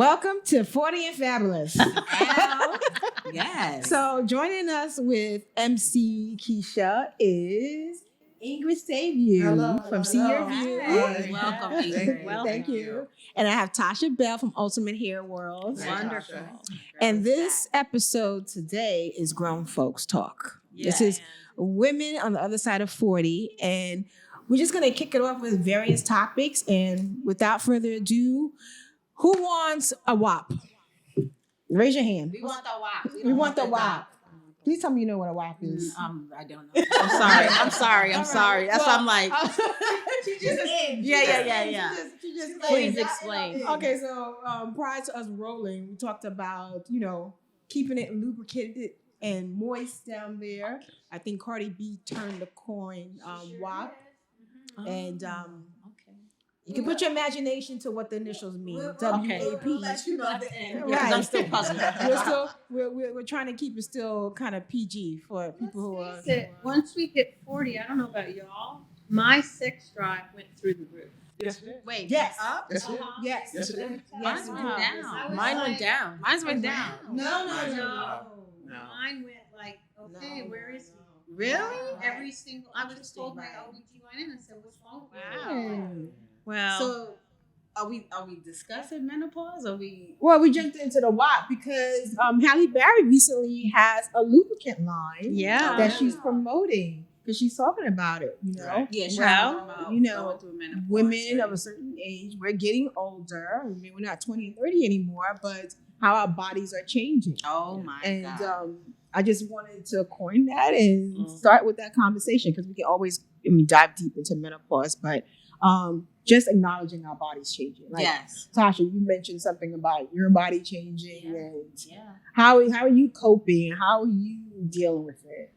Welcome to 40 and Fabulous. Yes. So joining us with MC Keisha is Ingrid Saveview from See Your View. Hey, welcome, Ingrid. Thank you. And I have Tasha Bell from Ultimate Hair World. Wonderful. And this episode today is Grown Folks Talk. This is women on the other side of 40. And we're just going to kick it off with various topics. And without further ado, who wants a WAP? Raise your hand. We want the WAP. We want the WAP. Please tell me you know what a WAP is. I don't know. I'm sorry. That's why I'm like. She just Yeah. She just Please explain. Okay, so prior to us rolling, we talked about, keeping it lubricated and moist down there. I think Cardi B turned the coin WAP. And you can put your imagination to what the initials mean. WAP. We'll let you know at the end. Right. Because I'm still puzzled. We're trying to keep it still kind of PG for people who are. Once we hit 40, I don't know about y'all, my sex drive went through the roof. Yes. Wait. Yes. Up? Yes, it Yes. Yes, it is. Mine went down. I was Mine went like- down. Mine went down. No. No. Mine went like, okay, where is he? Really? Every single, I was told my OBGYN and said, what's wrong with you? Wow. Well, So, are we discussing menopause? Or we? well, we jumped into the WAP because Halle Berry recently has a lubricant line that she's promoting because she's talking about it. Right. Yeah. She's Well, talking about you know, going through menopause, women right? of a certain age, we're getting older. I mean, we're not 20 and 30 anymore, but how our bodies are changing. Oh my And God. I just wanted to coin that and start with that conversation because we can always, dive deep into menopause, but just acknowledging our bodies changing. Like, Yes. Tasha, you mentioned something about your body changing and Yeah. how are you coping? How are you dealing with it?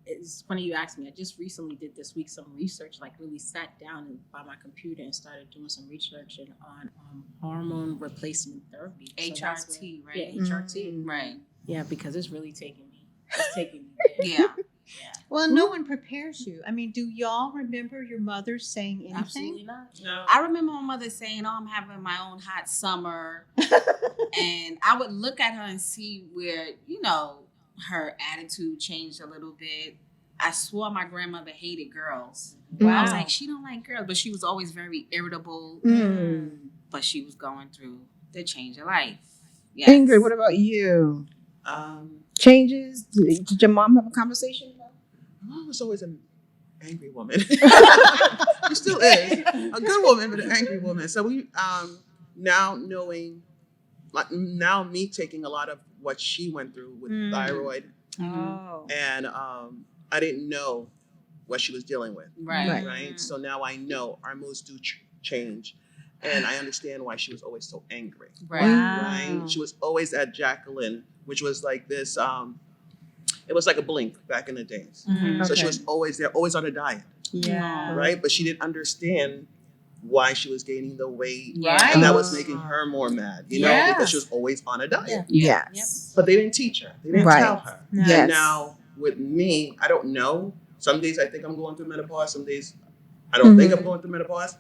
It's funny you asked me. I just recently did this week some research, like really sat down by my computer and started doing some research on hormone replacement therapy. So that's HRT, what- right? Yeah, HRT. Right. Yeah, because it's really taking me. It's taking me. Yeah. Well, no one prepares you. I mean, do y'all remember your mother saying anything? Absolutely not. No. I remember my mother saying, "Oh, I'm having my own hot summer," and I would look at her and see where her attitude changed a little bit. I swore my grandmother hated girls. I was like, she don't like girls, but she was always very irritable. But she was going through the change of life. Yes. Ingrid, what about you? Changes? Did your mom have a conversation about it? My mom was always an angry woman. She still is a good woman, but an angry woman. So we now knowing, like now me taking a lot of what she went through with thyroid, Oh. and I didn't know what she was dealing with. Right. Right. So now I know our moods do change, and I understand why she was always so angry. Right. Right. She was always at Jacqueline, which was like this. It was like a blink back in the days. So she Okay. was always there, always on a diet. Yeah. Right. But she didn't understand why she was gaining the weight, Right. and that was making her more mad. Yeah. Because she was always on a diet. Yes. But they didn't teach her. They didn't Right. tell her. Yes. And now with me, I don't know. Some days I think I'm going through menopause. Some days I don't think I'm going through menopause.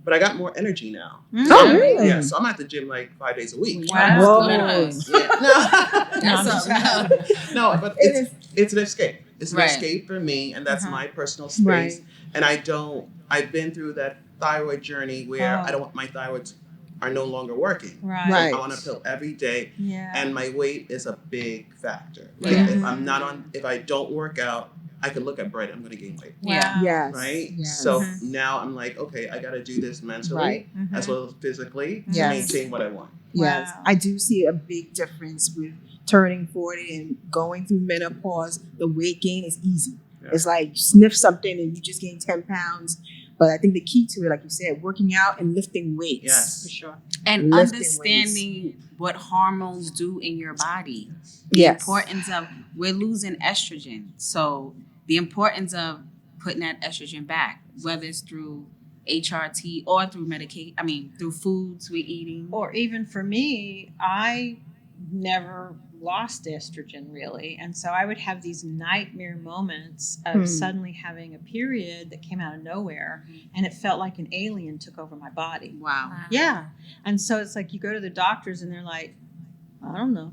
But I got more energy now. Oh, really? Yeah, so I'm at the gym like 5 days a week. Wow. Whoa. That's good. Yeah. That's something. No, but it's an escape. It's an Right. escape for me, and that's my personal space. Right. And I've been through that thyroid journey where I don't want my thyroids are no longer working. Right. I'm on a pill every day, Yeah. and my weight is a big factor. Like Yeah. if I don't work out, I could look at bread, I'm gonna gain weight. Yeah. Yes. Right? Yes. So now I'm like, okay, I gotta do this mentally Right. as well as physically to Yes. maintain what I want. Yes. Wow. I do see a big difference with turning 40 and going through menopause. The weight gain is easy. Yeah. It's like sniff something and you just gain 10 pounds. But I think the key to it, like you said, working out and lifting weights. Yes. For sure. And Lifting understanding what hormones do in your body. The Yes. importance of we're losing estrogen. So the importance of putting that estrogen back, whether it's through HRT or through through foods we're eating. Or even for me, I never lost estrogen really, and so I would have these nightmare moments of suddenly having a period that came out of nowhere, and it felt like an alien took over my body. Wow. Yeah, and so it's like you go to the doctors and they're like, I don't know,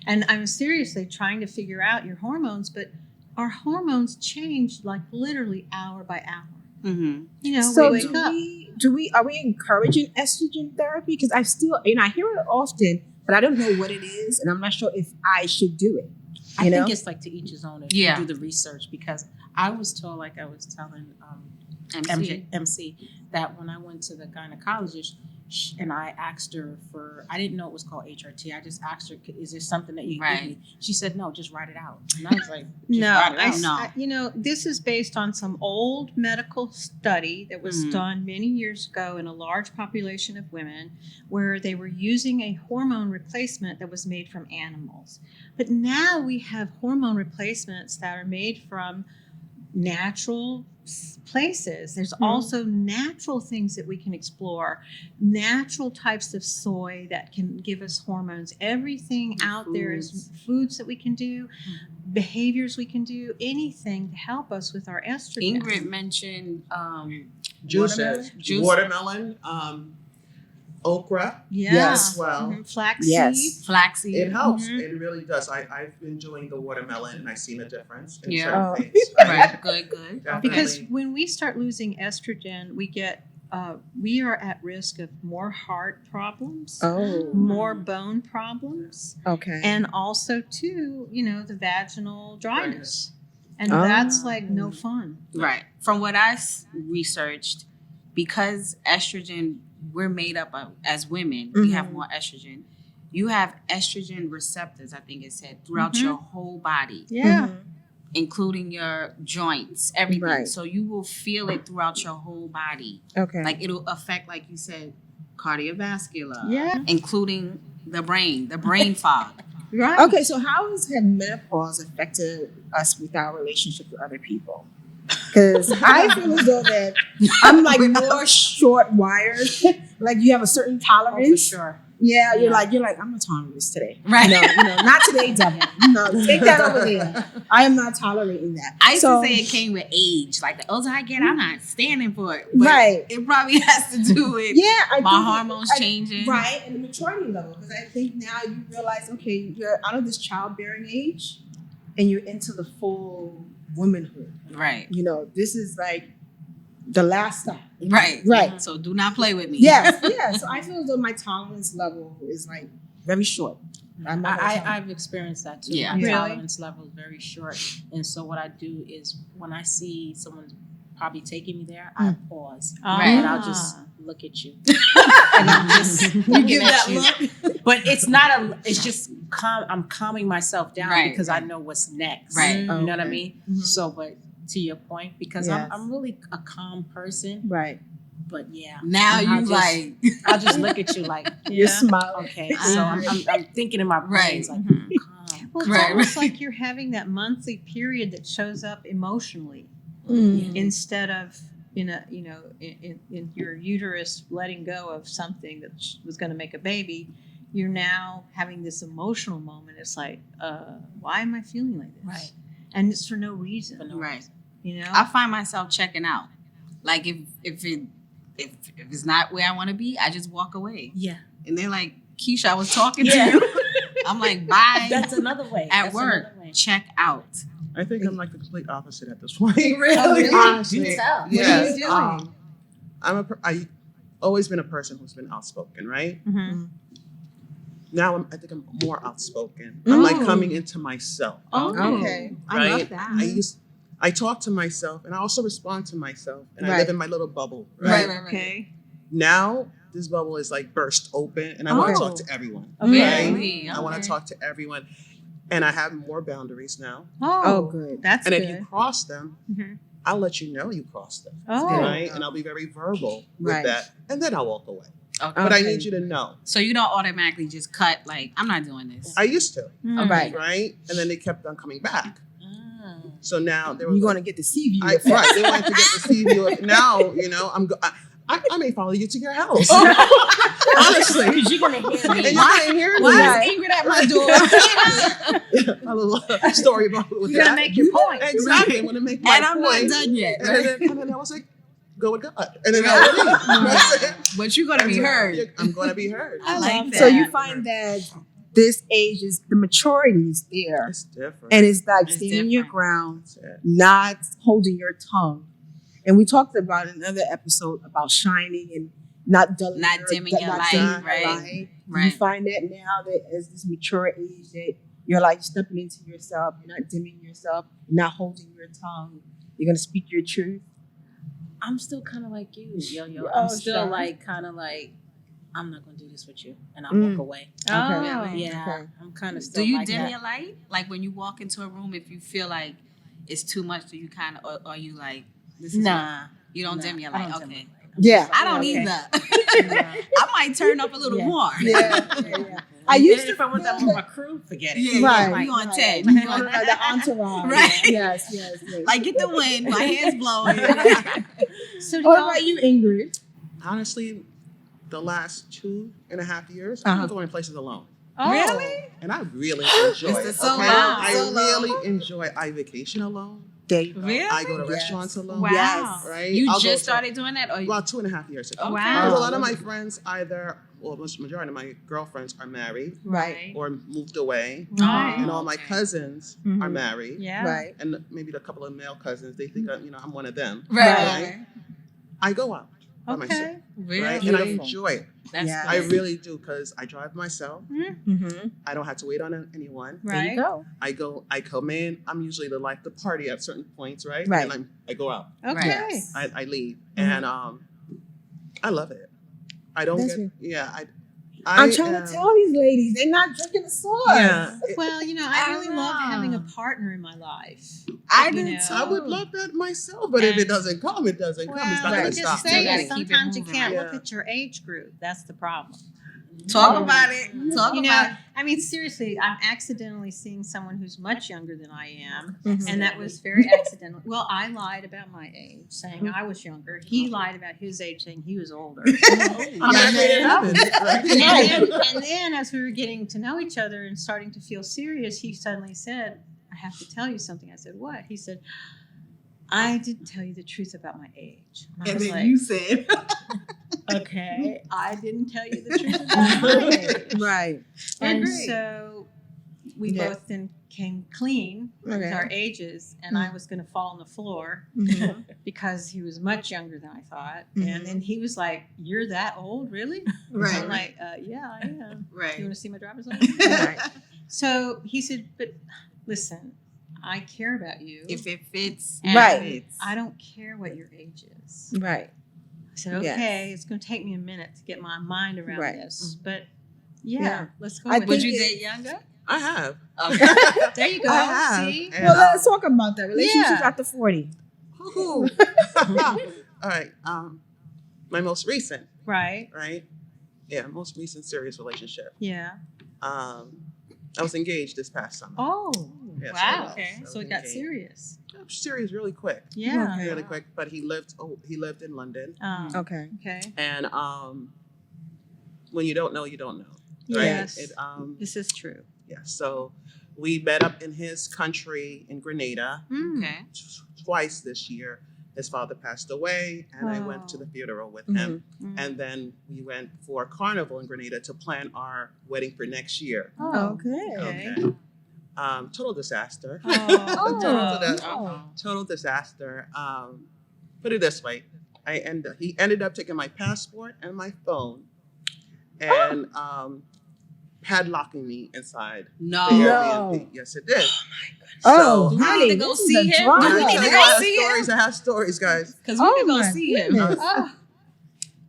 and I'm seriously trying to figure out your hormones, but our hormones change like literally hour by hour. Mm-hmm. You know, So we wake up. are we encouraging estrogen therapy? Because I still, I hear it often, but I don't know what it is, and I'm not sure if I should do it. I You know? think it's like to each his own if Yeah. you do the research, because I was told, like I was telling MC. MC, that when I went to the gynecologist and I asked her for, I didn't know it was called HRT. I just asked her, is there something that you can give me? She said, no, just write it out. And I was like, just write it out. No. You know, this is based on some old medical study that was done many years ago in a large population of women where they were using a hormone replacement that was made from animals. But now we have hormone replacements that are made from natural places. There's also natural things that we can explore, natural types of soy that can give us hormones. Everything out there is foods that we can do, behaviors we can do, anything to help us with our estrogen. Ingrid mentioned Juices, watermelon, okra Yeah. as well. Flaxseed. Yes. flaxseed. It helps. It really does. I've been doing the watermelon and I've seen a difference in Yeah. certain things. Right. Good. Definitely. Because when we start losing estrogen, we are at risk of more heart problems, more bone problems, Okay. and also too, the vaginal dryness, and that's like no fun. Right. From what I researched, because estrogen, we're made up of, as women, we have more estrogen. You have estrogen receptors, I think it said, throughout your whole body. Yeah. Including your joints, everything. Right. So you will feel it throughout your whole body. Okay. Like it'll affect, like you said, cardiovascular. Yeah. Including the brain fog. Right. Okay, so how has menopause affected us with our relationship with other people? Because I feel as though that I'm like more short wired. Like you have a certain tolerance. For sure. Yeah, you're like, I'm not tolerating this today. Right. Not today, devil. No, take that over there. I am not tolerating that. I used to say it came with age. Like the older I get, I'm not standing for it. But Right. It probably has to do with I my think hormones changing. Right, and the maturity level. Because I think now you realize, okay, you're out of this childbearing age and you're into the full womanhood. Right. This is like the last stop. Right. Right. So do not play with me. Yes. So I feel as though my tolerance level is like very short. I've experienced that too. Yeah. My Really? tolerance level is very short. And so what I do is when I see someone probably taking me there, I pause. Right. And I'll just look at you. And I'm just looking at you. But it's not it's just I'm calming myself down Right. because I know what's next. Right. You know what I Okay. mean? Mhm. So, but to your point, because Yes. I'm really a calm person, Right. but yeah. Now I'll you just- like I'll just look at you like, You smile. okay. So I'm thinking in my brain, Right. it's like, calm. Well, it's Right. almost like you're having that monthly period that shows up emotionally Mm. instead of in your uterus letting go of something that was going to make a baby. You're now having this emotional moment. It's like, why am I feeling like this? Right. And it's for no reason. For no right. I I find myself checking out. Like if it's not where I want to be, I just walk away. Yeah. And they're like, Keisha, I was talking to you. I'm like, bye. That's another way. At That's work, another way. check out. I think I'm like the complete opposite at this point. Really? Honestly. Do tell. What are Yes. you doing? I've always been a person who's been outspoken, right? Mm-hmm. Now I think I'm more outspoken. I'm like Oh. coming into myself. Okay. I love Right? that. I talk to myself and I also respond to myself and I Right. live in my little bubble. Right. Right. Okay. Now this bubble is like burst open and I want to Oh. talk to everyone. Really? I want to talk to everyone. And I have more boundaries now. Oh, good. That's And good. if you cross them, Mhm. I'll let you know you crossed them. Oh. Right? And I'll be very verbal with Right. that. And then I'll walk away. Okay. But I Okay. need you to know. So you don't automatically just cut, like, I'm not doing this. I used to, Mm. Right. right? And then they kept on coming back. Ah. So now they were You're going to get the sea view. right. They wanted to get the sea view. Now, I may follow you to your house. Honestly. Because you're gonna hear And me. you might hear me. Why is Ingrid at my door? A little story about with You gotta that. make your point. Exactly. I want to make my And I'm point. not done yet. And then I was like, go with God. And then I would leave. That's it. But you're gonna be heard. I'm going to be heard. I like that. So you find that this age is the maturity is there, It's different. and it's like It's standing your different. ground, That's it. not holding your tongue. And we talked about in another episode about shining and not dulling Not dimming your light, dimming your right. light. Do you Right. find that now that as this mature age that you're like stepping into yourself, you're not dimming yourself, you're not holding your tongue, you're gonna speak your truth? I'm still kind of like you, Yo-Yo. Oh, I'm still sure. like kind of like I'm not gonna do this with you, and I'll Mm. walk away. Oh. Really? Yeah, Okay. I'm kind of still Do you like dim that. your light? Like when you walk into a room, if you feel like it's too much, do you kind of, or are you like, this is Nah, you don't nah, dim your I light? don't dim Okay. my light. Yeah. I don't Okay. either. I might turn up a little Yeah. more. Yeah. I used to if I'm with that feel with my crew, forget it. Yeah, Right. Like, you on 10. You You know, on the entourage. Right. Yes, yes. Like, get the wind. My hair's blowing. So do What y'all, about you, Ingrid? Honestly, the last 2.5 years, Uh-huh. I'm going places alone. oh. Really? And I really enjoy It's it. the solo, I solo. really enjoy I vacation alone. There you go. Really? I go to Yes. restaurants alone. Wow. Yes. Right? You I'll go just to- started doing that? Or you, About 2.5 years ago. Okay. Wow. Because a lot of my friends majority of my girlfriends are married Right. or moved away. Right. And all my Okay. cousins Mhm. are married. Yeah. Right. And maybe a couple of male cousins, they think, I'm one of them. right. I go out by myself. Okay. Really? Right? And I Beautiful. enjoy it. That's Yeah. I good. really do because I drive myself. Mm-hmm. I don't have to wait on anyone. There you Right. go. I come in. I'm usually the life to party at certain points, right? Right. And I go out. Okay. Right. I leave, Mhm. and I love it. I don't That's get. it. Yeah, I'm trying to tell these ladies they're not drinking the sauce. Yeah, Well, I I really don't love having a know. partner in my life. I You do know. too. I would love that myself, but if it And- doesn't come, it doesn't come. It's not Well, going I'm to just stop. saying, gotta keep it sometimes you moving, can't right? look Yeah. at your age group. That's the problem. Talk about it. Talk You about know, it. I mean, seriously, I'm accidentally seeing someone who's much younger than I am. Mhm. And that was very accidental. Well, I lied about my age, saying I was younger. He lied about his age, saying he was older. Yeah, I made it happen. And then as we were getting to know each other and starting to feel serious, he suddenly said, I have to tell you something. I said, what? He said, I didn't tell you the truth about my age. And I And was then like, you said, okay, I didn't tell you the truth about my age. Right. And Agreed. so we Yeah. both then came clean with Okay. our ages, and I was going to fall on the floor Mhm. because he was much younger than I thought. Mhm. And then he was like, "You're that old, really?" Right. I'm like, "Yeah, I am. You right. want to see my driver's license?" Right. So he said, "But listen, I care about you. If it fits, and Right. it fits. I don't care what your age is." Right. I said, Yes. "Okay, it's going to take me a minute to get my mind around Right. this, but yeah, Yeah. let's go I with Would it." you think date younger? I have. There you go. I have. See? And, Well, let's talk about that. Relationships Yeah. after 40. All right. My most recent, Right. right? Yeah, most recent serious relationship. Yeah. I was engaged this past summer. Oh, Yes, I wow. was. Okay. I So was it got engaged. serious. Serious really quick. Yeah. Okay. Really quick. But he lived in London. Okay. Okay. And when you don't know, you don't know. Yes. Right? This is true. Yeah. So we met up in his country in Grenada Okay. twice this year. His father passed away, and I went to the funeral with him. Mm. And then we went for a carnival in Grenada to plan our wedding for next year. Oh. Okay. Okay. Total disaster. Oh. Total disaster. Put it this way, he ended up taking my passport and my phone, and padlocking me inside No. the No. Airbnb. Yes, it did. Oh, So- Do we honey, need to go this is see a him? drama. Do we need to I go have see him? stories. I have stories, guys. Because we Oh can go my see him. goodness. Oh.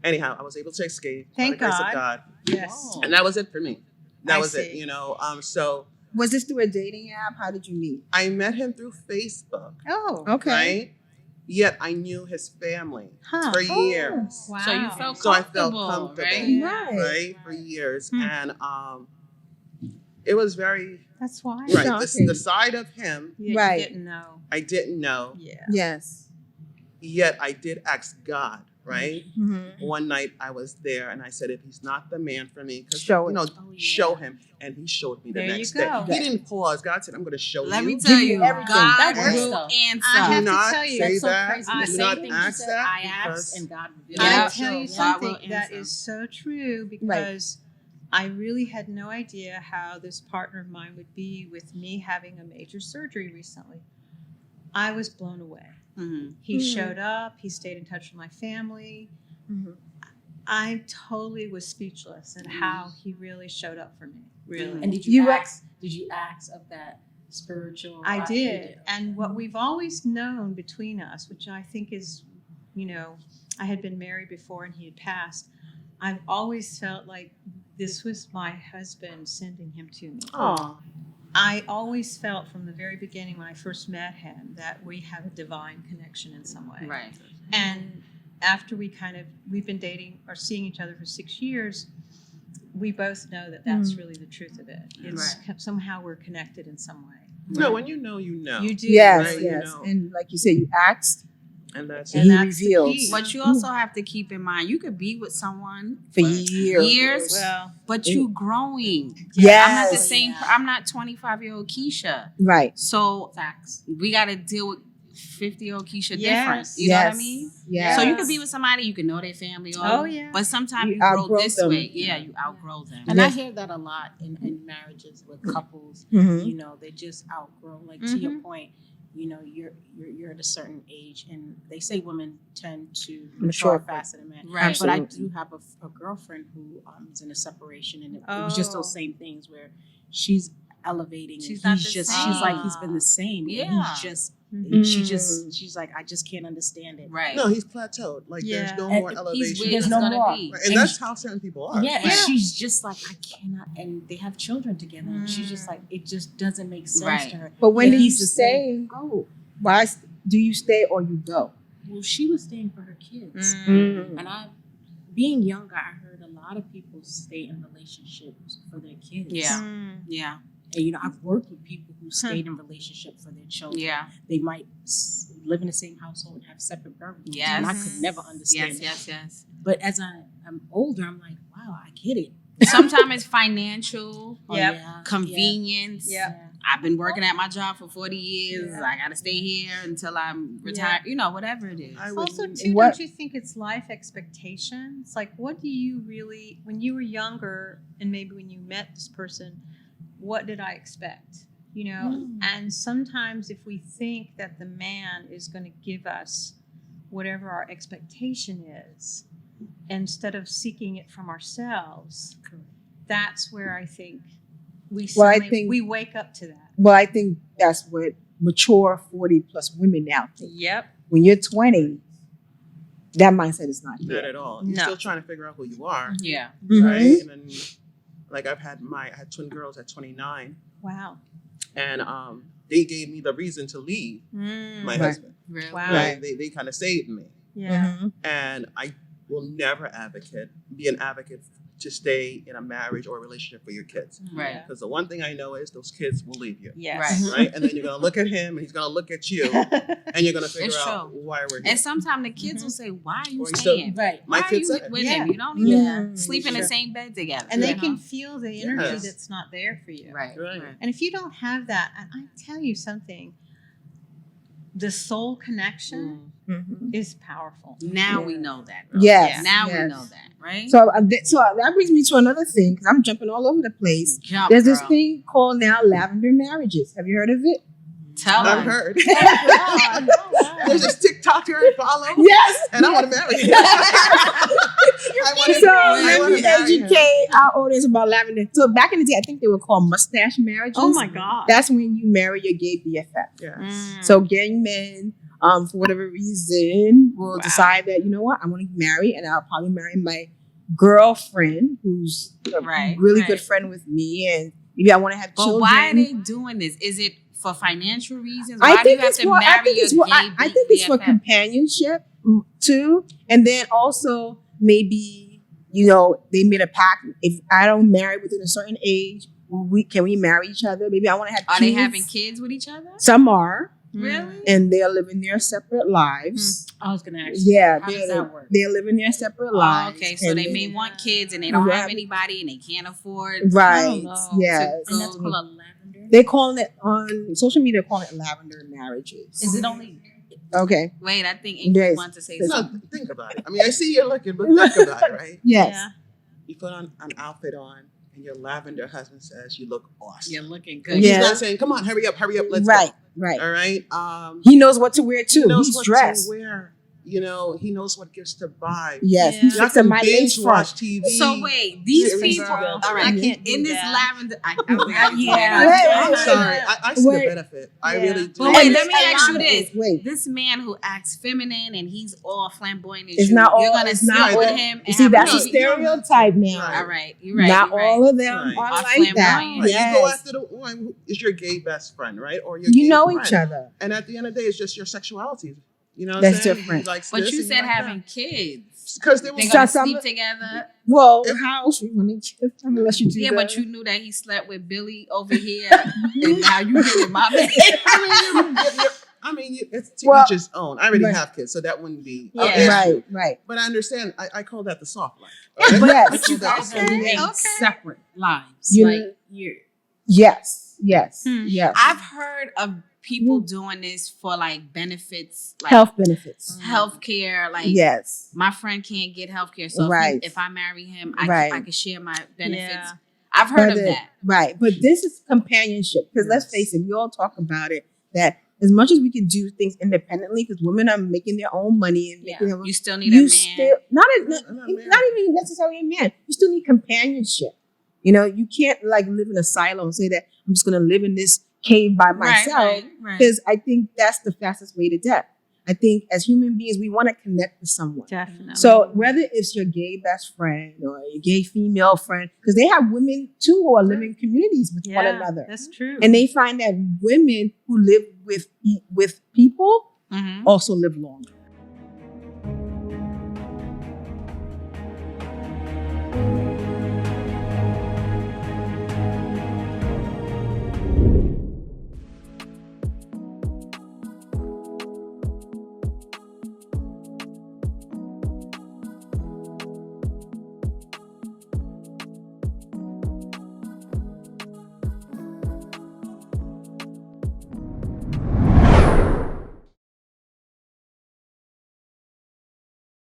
Anyhow, I was able to escape. by Thank the grace God. of God, Yes. and that was it for me. That I was it. see. So Was this through a dating app? How did you meet? I met him through Facebook, Oh. Okay. right? Yet I knew his family Huh. for Oh. years. Wow. So you felt So I felt comfortable, comfortable. right? Yeah. Right, for years, Hmm. and it was very That's why. right. Shocking. The side of him Yeah, Right. You didn't know. I didn't know, Yeah. Yes. yet I did ask God right? Mm-hmm. One night I was there and I said, if he's not the man for me, because Show it. show him. And he showed me the There you next day. go. He didn't pause. God said, I'm going to show Let you. me tell Give you you, everything. God That works, will though. answer. I have Do to not tell you, say That's so that. crazy. I The Do same not thing you ask said, that. I asked because- and God revealed. Yeah. I tell you God will something that answer. is so true because I really had no idea how this partner of mine would be with me having a major surgery recently. I was blown away. Mhm. He Mhm. showed up, he stayed in touch with my family. Mm-hmm. I totally was speechless at how he really showed up for me. Really. And did You you were- ask? Did you ask of that spiritual? I you did. And what we've always known between us, which I think is, I had been married before and he had passed. I've always felt like this was my husband sending him to me. Oh, I always felt from the very beginning when I first met him that we have a divine connection in some way. Right. And after we've been dating or seeing each other for 6 years, we both know that that's really the truth of it. It's somehow we're connected in some way. no, when you know, you know. You do. Yes, Right, yes. you know. And like you said, you asked And that's And he that's the reveals key. But you also have to keep in mind, you could be with someone for years. years, Well, but you growing. Yes. I'm not the same. I'm not 25-year-old Keisha. Right. So facts. we got to deal with 50-year-old Keisha Yes. different. You know what I mean? Yes. So you could be with somebody, you can know their family. Oh, yeah. But sometimes You you grow outgrow this them. way. Yeah, you outgrow them. And I Yes. hear that a lot in marriages with couples. Mhm. You know, they just outgrow. Like to your point, you're at a certain age, and they say women tend to mature faster than men. Right. But I Absolutely. do have a girlfriend who is in a separation, and it was just those same things where she's elevating. She's and not he's the just same. she's like he's been the same. Yeah. And he's just she's like I just can't understand it. Right. no, he's plateaued. Like Yeah. there's no And more He's elevation. where There's he's no gonna more. be. Right, and that's how certain people are. Yeah, and Right. she's just like I cannot, and they have children together. And she's just like it just doesn't make sense Right. to her. But when Yeah, do you he's the stay? Oh, Why do you stay or you go? well, she was staying for her kids, Mm. and being younger, I heard a lot of people stay in relationships for their kids. Yeah. Yeah. And I've worked with people who stayed in relationship for their children. Yeah. They might live in the same household and have separate burdens. Yes. And I could never understand Yes, that. yes. But as I'm older, I'm like, wow, I get it. Sometimes it's financial, Oh, Yep. yeah. convenience. Yep. I've been working at my job for 40 years. Yeah. I got to stay here until I'm retired. Whatever it is. I would- Also, too, What- don't you think it's life expectations? Like, what do you really, when you were younger and maybe when you met this person, what did I expect? And sometimes if we think that the man is going to give us whatever our expectation is, instead of seeking it from ourselves, that's where I think we Well, I suddenly- think- we wake up to that. Well, I think that's what mature 40 plus women now think. Yep. When you're 20, that mindset is not Not there. at all. You're No. still trying to figure out who you are, Yeah. Mhm. right? And then, like I had twin girls at 29, Wow. and they gave me the reason to leave my Right. husband. Really? Wow. Right? They kind of saved me, Yeah. Mhm. and I will never be an advocate to stay in a marriage or a relationship for your kids. Right. Because the one thing I know is those kids will leave you. Yes. Right? And then you're going to look at him and he's going to look at you and you're going to figure It's out true. why we're here. And sometimes the kids will say, "Why are you Or you still- staying? Right. My Why are kids you said it. with Yeah. him? You don't even Yeah. sleep in the Sure. same bed together." And they you know? can feel the energy Yes. that's not there for you. Right. Right. And if you don't have that, and I tell you something, the soul connection Mhm. is powerful. Now Yeah. we know that. Yes. Now yes. we know that, right? So that brings me to another thing because I'm jumping all over the place. Jump, There's this girl. thing called now lavender marriages. Have you heard of it? Tell I've her. heard. Oh, wow. There's this TikToker I follow, Yes. and I want to marry him. I want to So I let wanna me marry him. educate our audience about lavender. So back in the day, I think they were called mustache marriages. Oh my God. That's when you marry your gay BFF. Yes. Mm. So gay men, for whatever reason, will Wow. decide that, you know what, I want to marry, and I'll probably marry my girlfriend, who's a Right, really right. good friend with me, and maybe I want to have But children. why are they doing this? Is it for financial reasons? I Why do you think have it's to for. I marry think your it's for. gay I think it's for BFF? companionship too, and then also maybe they made a pact. If I don't marry within a certain age, can we marry each other? Maybe I want to have. Are kids. they having kids with each other? Some are. Really? and they're living their separate lives. I was gonna ask you, Yeah, how does that work? they're living their separate Oh, lives. okay, so and they may want kids and they don't have Right. anybody and they can't afford. Right. know. Yes. And that's called a lavender. They're calling it on social media. They're calling it lavender marriages. Is it only? Okay. Wait, I think Ingrid Yes. wants to say No, something. No, think about it. I mean, I see you looking, but think about it, right? Yes. Yeah. You put on an outfit on, and your lavender husband says you look awesome. You're looking good. Yeah. He's not saying, "Come on, hurry up, let's Right. go." Right. All right. He knows what to wear too. He knows He's what dressed. to wear. You know, he knows what gifts to buy. Yes. Yeah. He's Y'all fixing can my binge lace front. watch TV. So wait, these Yeah, people, girl. all right, I can't do in this that. lavender, I Yeah. I'm sorry. I see Wait. the benefit. I Yeah. really do. But wait, And let me a ask lot you of this. it- Wait. This man who acts feminine and he's all flamboyant as It's you, not you're all- gonna it's sit not with all- him and You see, have that's a a No, you baby. don't have to. stereotype now. Right. All right, you're right. Not you're right. all of them Right. are Are like that. flamboyant. Right. Yes. You go after the one who is your gay best friend, right? Or your You gay know friend. each other. And at the end of the day, it's just your sexuality. You know what That's I'm saying? different. He likes But this you and said like having kids. because they They're was gonna some- sleep together. Well, If- how else you want to unless you do Yeah, that? but you knew that he slept with Billy over here, and now you get in my bed. It's to Well, each his own. I already right. have kids, so that wouldn't be Yeah. an issue. Right, right. But I understand. I call that the soft life. Yes. I But call you that the guys soft are life. living okay. separate lives. You- like you're. Yes, yes, Hmm. yes. I've heard of people doing this for like benefits, like Health benefits. healthcare. Like, Yes. my friend can't get healthcare, so Right. if I marry him, I Right. can share my benefits. Yeah. I've heard But of that. Right. But this is companionship. Because let's Yes. face it, we all talk about it that as much as we can do things independently, because women are making their own money and Yeah, making their own, you still need a you man. still not Not married. even necessarily a man. You still need companionship. You know, you can't like live in a silo and say that I'm just gonna live in this cave by myself. right. Because I think that's the fastest way to death. I think as human beings, we want to connect with someone. Definitely. So whether it's your gay best friend or your gay female friend, because they have women too who are living in communities with one another, That's true. and they find that women who live with people Mhm. also live longer.